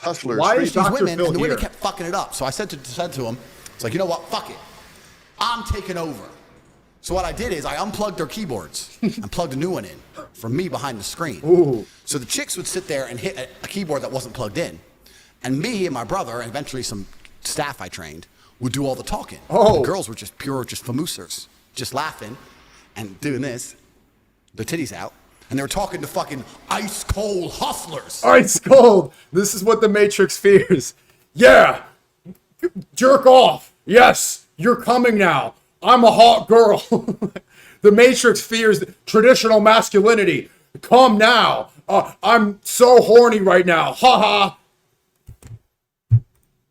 hustlers. Why is These Dr. women, Phil and the women here? kept fucking it up. So I said to him, it's like, you know what? Fuck it. I'm taking over. So what I did is I unplugged their keyboards and plugged a new one in for me behind the screen. Ooh. So the chicks would sit there and hit a keyboard that wasn't plugged in. And me and my brother, and eventually some staff I trained, would do all the talking. Oh. The girls were just pure, just famoosers, just laughing and doing this, their titties out. And they were talking to fucking ice cold hustlers. Ice cold. This is what the Matrix fears. Yeah. Jerk off. Yes. You're coming now. I'm a hot girl. The Matrix fears traditional masculinity. Come now. I'm so horny right now. Ha ha.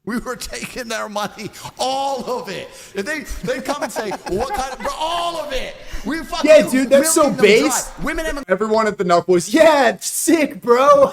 We were taking their money, all of it. If they come and say, well, what kind of, bro, all of it. We fucking Yeah, dude, that's so milking them base. dry. Women, Everyone at the Nelk Boys. Yeah, sick, bro.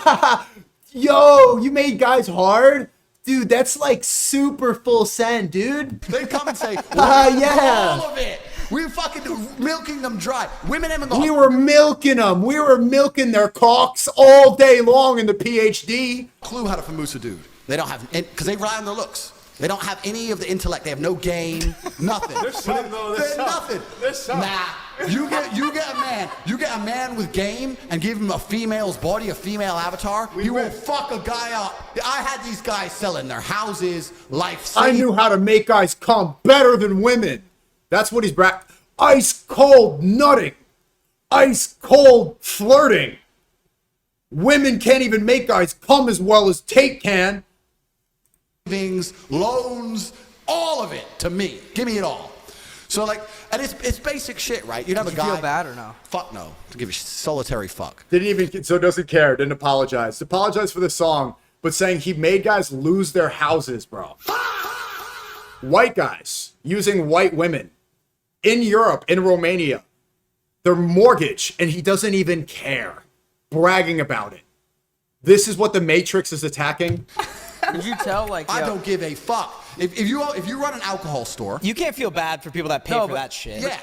Yo, you made guys hard? Dude, that's like super full send, dude. they come and say, well, yeah. all of it. We were fucking milking them dry. Women in the We were milking them. We were milking their cocks all day long in the PhD. clue how to famoose a dude. They don't have, because they rely on their looks. They don't have any of the intellect. They have no game, nothing. There's some, though. There's nothing. There's some. Nah, you get a man with game and give him a female's body, a female avatar. You will fuck a guy up. I had these guys selling their houses, life. I knew how to make guys come better than women. That's what he's ice cold nutting. Ice cold flirting. Women can't even make guys come as well as Tate can. Things, loans, all of it to me. Give me it all. So like, and it's basic shit, right? You'd have a guy. Feel bad or no? Fuck no. To give a solitary fuck. Didn't even, so doesn't care, didn't apologize. Apologize for the song, but saying he made guys lose their houses, bro. White guys using white women in Europe, in Romania, their mortgage, and he doesn't even care. Bragging about it. This is what the Matrix is attacking. Did you tell, like, I yo, don't give a fuck. If you run an alcohol store, You can't feel bad for people that pay for that shit. yeah.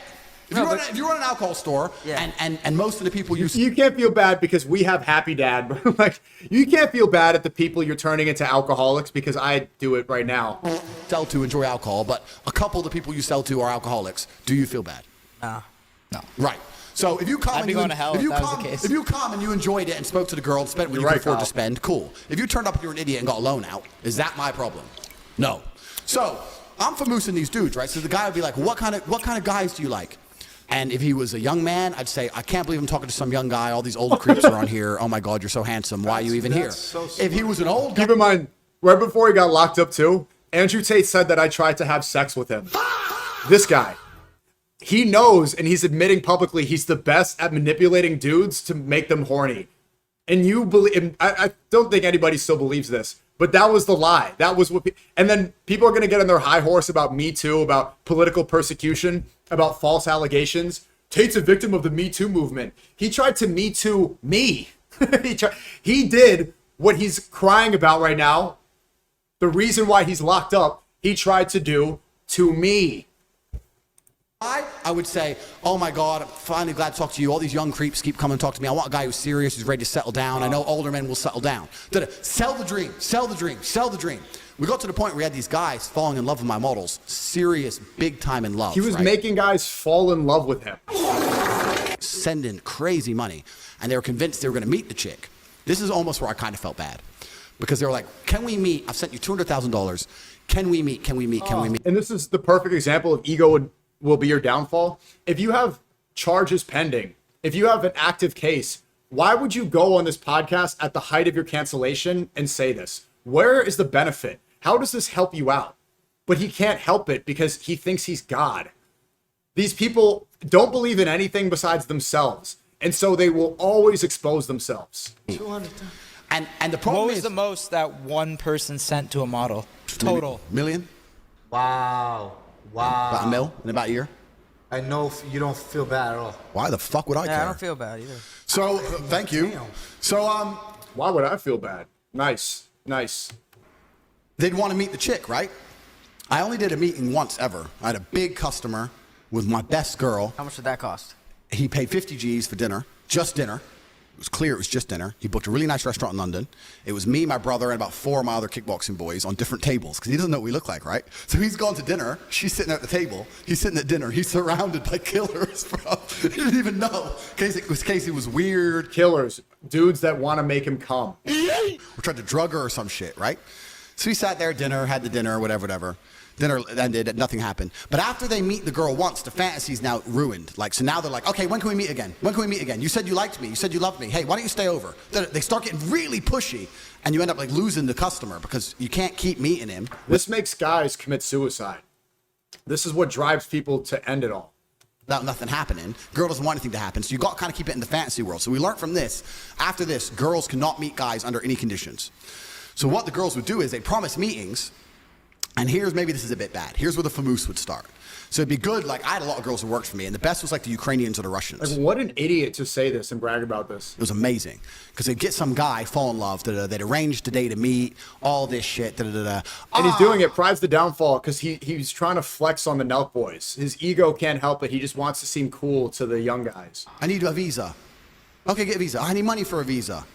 If you run an alcohol store, Yeah. and most of the people You can't feel bad because we have Happy Dad, bro. Like, you can't feel bad at the people you're turning into alcoholics because I do it right now. sell to enjoy alcohol, but a couple of the people you sell to are alcoholics, do you feel bad? nah. No. Right. So if you come I'd and be going to hell if that was the case. if you come and you enjoyed it and spoke to the girl and spent what you You're could right, afford Kyle. to spend, cool. If you turned up and you're an idiot and got a loan out, is that my problem? No. So I'm famoosing these dudes, right? So the guy would be like, what kind of guys do you like? And if he was a young man, I'd say, I can't believe I'm talking to some young guy. All these old creeps are on here. Oh my God, you're so handsome. Why are you even here? so If he was an old guy, Keep in mind, right before he got locked up too, Andrew Tate said that I tried to have sex with him. This guy. He knows, and he's admitting publicly, he's the best at manipulating dudes to make them horny. And you believe, I don't think anybody still believes this, but that was the lie. That was what, and then people are going to get on their high horse about Me Too, about political persecution, about false allegations. Tate's a victim of the Me Too movement. He tried to Me Too me. He did what he's crying about right now. The reason why he's locked up, he tried to do to me. I would say, oh my God, I'm finally glad to talk to you. All these young creeps keep coming to talk to me. I want a guy who's serious, who's ready to settle down. I know older men will settle down. Sell the dream, sell the dream, sell the dream. We got to the point where we had these guys falling in love with my models. Serious, big time in love. He was right? making guys fall in love with him. Sending crazy money. And they were convinced they were going to meet the chick. This is almost where I kind of felt bad. Because they were like, can we meet? I've sent you $200,000. Can we meet? Can we meet? Can we meet? And this is the perfect example of ego will be your downfall. If you have charges pending, if you have an active case, why would you go on this podcast at the height of your cancellation and say this? Where is the benefit? How does this help you out? But he can't help it because he thinks he's God. These people don't believe in anything besides themselves. And so they will always expose themselves. And the What problem was is the most that one person sent to a model? Total. million? Wow. About a mil in about a year? I know you don't feel bad at all. Why the fuck would I Yeah, care? I don't feel bad either. So, thank you. So, Why would I feel bad? Nice. Nice. they'd want to meet the chick, right? I only did a meeting once ever. I had a big customer with my best girl. How much did that cost? He paid 50 G's for dinner, just dinner, was clear it was just dinner. He booked a really nice restaurant in London. It was me, my brother, and about 4 of my other kickboxing boys on different tables because he doesn't know what we look like, right? So he's gone to dinner. She's sitting at the table. He's sitting at dinner. He's surrounded by killers, bro. He didn't even know. Casey was weird. Killers, dudes that want to make him come. We tried to drug her or some shit, right? So he sat there at dinner, had the dinner, whatever. Dinner ended, nothing happened. But after they meet the girl once, the fantasy's now ruined. Like, so now they're like, okay, when can we meet again? When can we meet again? You said you liked me. You said you loved me. Hey, why don't you stay over? They start getting really pushy, and you end up like losing the customer because you can't keep meeting him. This makes guys commit suicide. This is what drives people to end it all. Without nothing happening. Girl doesn't want anything to happen, so you got to kind of keep it in the fantasy world. So we learned from this. After this, girls cannot meet guys under any conditions. So what the girls would do is they promise meetings. And maybe this is a bit bad. Here's where the famoose would start. So it'd be good, like I had a lot of girls who worked for me, and the best was like the Ukrainians or the Russians. Like, what an idiot to say this and brag about this. It was amazing. Because they'd get some guy, fall in love, they'd arrange the day to meet, all this shit, And he's doing it, pride's the downfall, because he's trying to flex on the Nelk boys. His ego can't help it. He just wants to seem cool to the young guys. I need a visa. Okay, get a visa. I need money for a visa.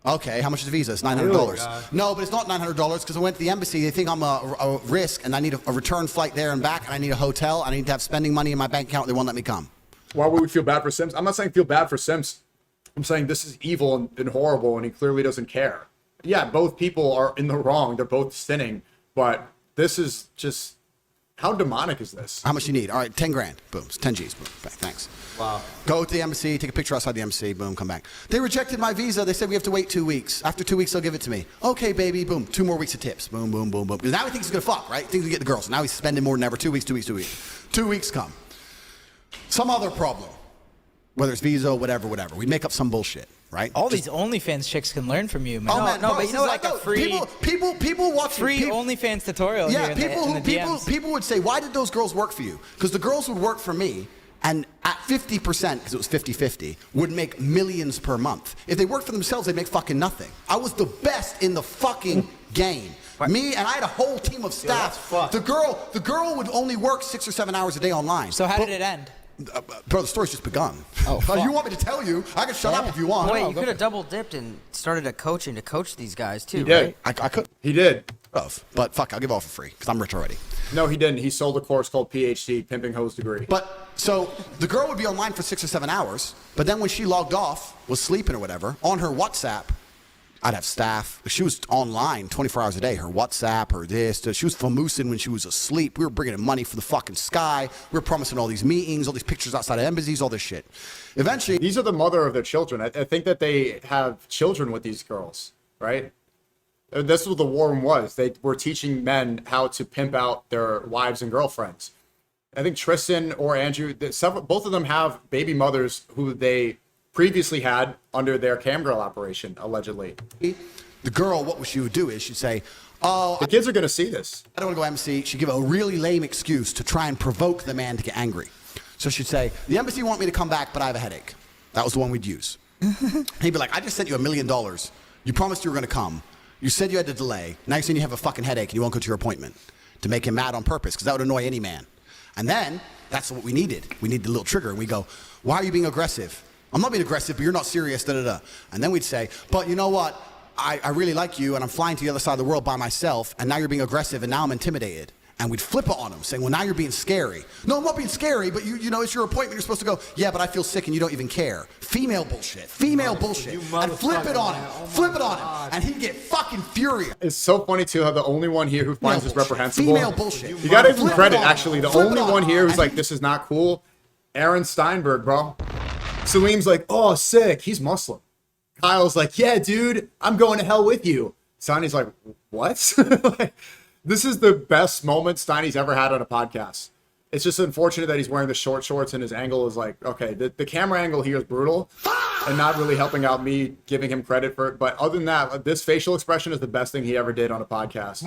Okay, how much is the visa? It's $900. No, but it's not $900 because I went to the embassy. They think I'm a risk, and I need a return flight there and back, and I need a hotel. I need to have spending money in my bank account. They won't let me come. Why would we feel bad for Sims? I'm not saying feel bad for Sims. I'm saying this is evil and horrible, and he clearly doesn't care. Yeah, both people are in the wrong. They're both sinning, but this is just... How demonic is this? How much you need? All right, 10 grand. Boom. It's 10 G's. Boom. Thanks. Wow. Go to the embassy, take a picture outside the embassy, boom, come back. They rejected my visa. They said we have to wait 2 weeks. After 2 weeks, they'll give it to me. Okay, baby, boom. 2 more weeks of tips. Boom, boom, boom, boom. Because now he thinks he's going to fuck, right? He thinks he get the girls. Now he's spending more than ever. 2 weeks, 2 weeks, 2 weeks. 2 weeks come. Some other problem. Whether it's visa, whatever. We make up some bullshit, right? All these OnlyFans chicks can learn from you, man. Oh, man, no, bro, but you know, like a free people watch free OnlyFans tutorial. Yeah, here in the DMs. people would say, why did those girls work for you? Because the girls would work for me, and at 50%, because it was 50-50, would make millions per month. If they worked for themselves, they'd make fucking nothing. I was the best in the fucking game. Me, and I had a whole team of staff. The girl would only work 6 or 7 hours a day online. So how did it end? Bro, the story's just begun. Oh, fuck. You want me to tell you? I can shut up if you want. Wait, you could have double dipped and started a coaching to coach these guys too, He did. right? I could He did. have, but fuck, I'll give it all for free because I'm rich already. No, he didn't. He sold a course called PhD, Pimping Hose Degree. But so the girl would be online for 6 or 7 hours, but then when she logged off, was sleeping or whatever, on her WhatsApp, I'd have staff. She was online 24 hours a day. Her WhatsApp, her this. She was famoosing when she was asleep. We were bringing in money for the fucking sky. We were promising all these meetings, all these pictures outside of embassies, all this shit. Eventually, These are the mother of their children. I think that they have children with these girls, right? This is what the war room was. They were teaching men how to pimp out their wives and girlfriends. I think Tristan or Andrew, both of them have baby mothers who they previously had under their cam girl operation, allegedly. the girl, what she would do is she'd say, oh, The kids are going to see this. I don't want to go embassy. She'd give a really lame excuse to try and provoke the man to get angry. So she'd say, the embassy want me to come back, but I have a headache. That was the one we'd use. He'd be like, I just sent you $1 million. You promised you were going to come. You said you had to delay. Now you're saying you have a fucking headache and you won't go to your appointment. To make him mad on purpose, because that would annoy any man. And then, that's what we needed. We needed the little trigger. And we go, why are you being aggressive? I'm not being aggressive, but you're not serious, da-da-da. And then we'd say, but you know what? I really like you, and I'm flying to the other side of the world by myself, and now you're being aggressive, and now I'm intimidated. And we'd flip it on him, saying, well, now you're being scary. No, I'm not being scary, but you know, it's your appointment. You're supposed to go, yeah, but I feel sick, and you don't even care. Female bullshit. Female bullshit. And flip it on him. Flip it on him. And he'd get fucking furious. It's so funny, too, how the only one here who finds this Bullshit. reprehensible. Female bullshit. You got to give him Flip it credit, on him. actually. The Flip it only on one him. here who's And like, this is not cool. Aaron Steinberg, bro. Salim's like, oh, sick. He's Muslim. Kyle's like, yeah, dude, I'm going to hell with you. Sonny's like, what? Like, this is the best moment Steiny's ever had on a podcast. It's just unfortunate that he's wearing the short shorts and his angle is like, okay, the camera angle here is brutal and not really helping out me giving him credit for it. But other than that, this facial expression is the best thing he ever did on a podcast.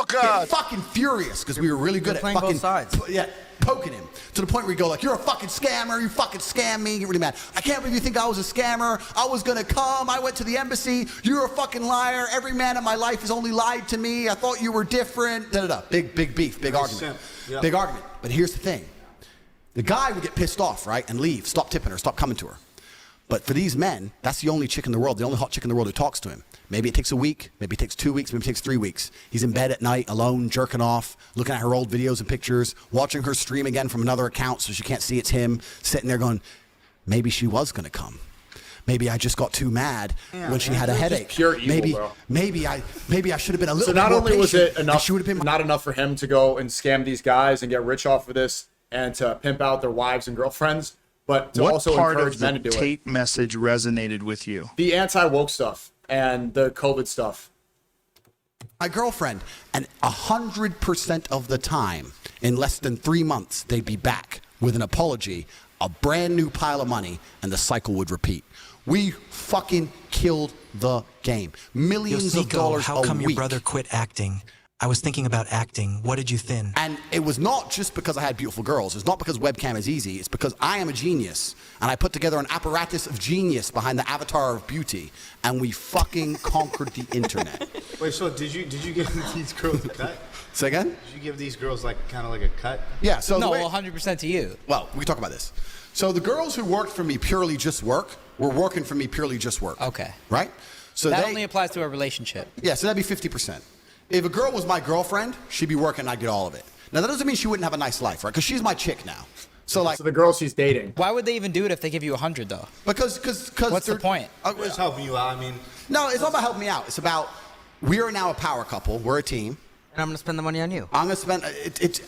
Get fucking furious because we were really good at playing both fucking sides. Yeah, poking him to the point where you go like, you're a fucking scammer, you fucking scam me, get really mad. I can't believe you think I was a scammer. I was gonna come, I went to the embassy, you're a fucking liar. Every man in my life has only lied to me. I thought you were different. Da-da-da. Big beef, big argument. Yeah. Big argument. But here's the thing. The guy would get pissed off, right, and leave, stop tipping her, stop coming to her. But for these men, that's the only chick in the world, the only hot chick in the world who talks to him. Maybe it takes a week, maybe it takes 2 weeks, maybe it takes 3 weeks. He's in bed at night, alone, jerking off, looking at her old videos and pictures, watching her stream again from another account so she can't see it's him, sitting there going, maybe she was going to come. Maybe I just got too mad when she had a headache. Pure evil, bro. Maybe I should have been a little So bit not more only was patient, it enough, she would have been not enough for him to go and scam these guys and get rich off of this and to pimp out their wives and girlfriends, but to What also part encourage of men the to do it. Tate message resonated with you? The anti-woke stuff and the COVID stuff. my girlfriend, and 100% of the time, in less than 3 months, they'd be back with an apology, a brand new pile of money, and the cycle would repeat. We fucking killed the game. Millions of dollars how come a your week. brother quit acting? I was thinking about acting. What did you thin? And it was not just because I had beautiful girls. It's not because webcam is easy. It's because I am a genius. And I put together an apparatus of genius behind the avatar of beauty. And we fucking conquered the internet. Wait, so did you give these girls a cut? Say again? Did you give these girls like kind of like a cut? Yeah, so No, the way, 100% to you. well, we can talk about this. So the girls who worked for me purely just work were working for me purely just work. Okay. Right? So That they, only applies to a relationship. yeah, so that'd be 50%. If a girl was my girlfriend, she'd be working and I'd get all of it. Now, that doesn't mean she wouldn't have a nice life, right? Because she's my chick now. So, like, So the girls she's dating. Why would they even do it if they give you 100 though? because What's the they're- point? I'm just helping you out. I mean, No, it's not about helping me out. It's about we are now a power couple. We're a team. And I'm gonna spend the money on you. I'm gonna spend.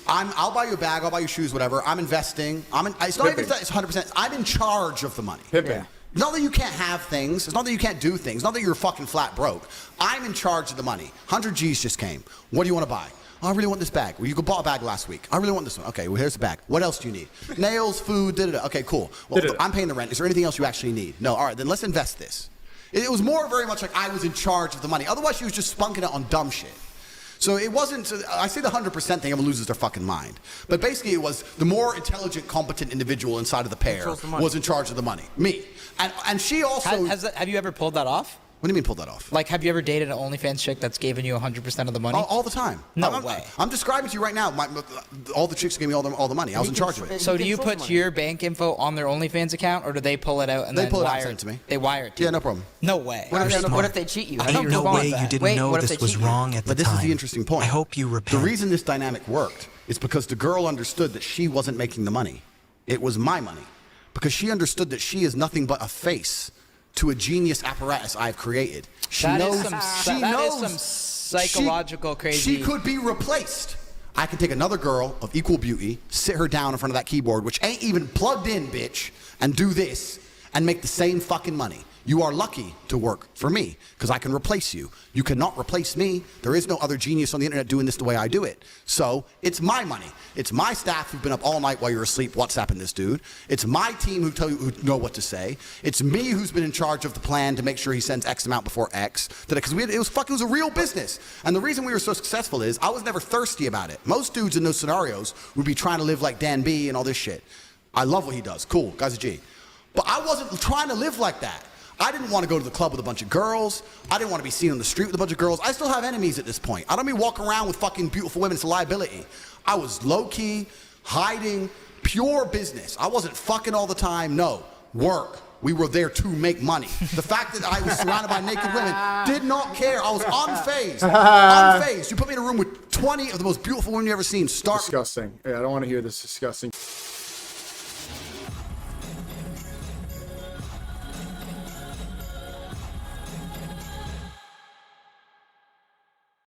I'll buy you a bag. I'll buy you shoes. Whatever. I'm investing. It's not even. It's 100%. I'm in charge of the money. Pimping. It's not that you can't have things. It's not that you can't do things. It's not that you're fucking flat broke. I'm in charge of the money. 100 G's just came. What do you want to buy? Oh, I really want this bag. Well, you bought a bag last week. I really want this one. Okay, well, here's the bag. What else do you need? Nails, food, da-da-da. Okay, cool. Well, Da-da-da. I'm paying the rent. Is there anything else you actually need? No. All right, then let's invest this. It was more very much like I was in charge of the money. Otherwise, she was just spunking it on dumb shit. So it wasn't, I say the 100% thing, everyone loses their fucking mind. But basically it was the more intelligent, competent individual inside of the pair Controls the money. was in charge of the money. Me. And she also... Have you ever pulled that off? What do you mean pulled that off? Like, have you ever dated an OnlyFans chick that's given you 100% of the money? All the time. No way. I'm describing to you right now, all the chicks gave me all the money. I was in charge of it. So do you controls put money. your bank info on their OnlyFans account, or do they pull it out and They then pull it out and wire send it to me. They wire it to Yeah, you? no problem. No way. What Smart. if they cheat you? How do Ain't you no respond way to you that? didn't Wait, know what if this they was cheat you? wrong at the But this time. is the interesting point. I hope you repent. The reason this dynamic worked is because the girl understood that she wasn't making the money. It was my money. Because she understood that she is nothing but a face to a genius apparatus I've created. She That is knows. some- She that is knows some psychological crazy- She could be replaced. I can take another girl of equal beauty, sit her down in front of that keyboard, which ain't even plugged in, bitch, and do this, and make the same fucking money. You are lucky to work for me because I can replace you. You cannot replace me. There is no other genius on the internet doing this the way I do it. So it's my money. It's my staff who've been up all night while you're asleep WhatsApping this dude. It's my team who know what to say. It's me who's been in charge of the plan to make sure he sends X amount before X. Because it was a real business. And the reason we were so successful is I was never thirsty about it. Most dudes in those scenarios would be trying to live like Dan B and all this shit. I love what he does. Cool, guy's a G. But I wasn't trying to live like that. I didn't want to go to the club with a bunch of girls. I didn't want to be seen on the street with a bunch of girls. I still have enemies at this point. I don't mean walking around with fucking beautiful women. It's a liability. I was low-key, hiding, pure business. I wasn't fucking all the time. No, work. We were there to make money. The fact that I was surrounded by naked women did not care. I was unfazed. Unfazed. You put me in a room with 20 of the most beautiful women you've ever seen. Disgusting. Yeah, I don't want to hear this disgusting.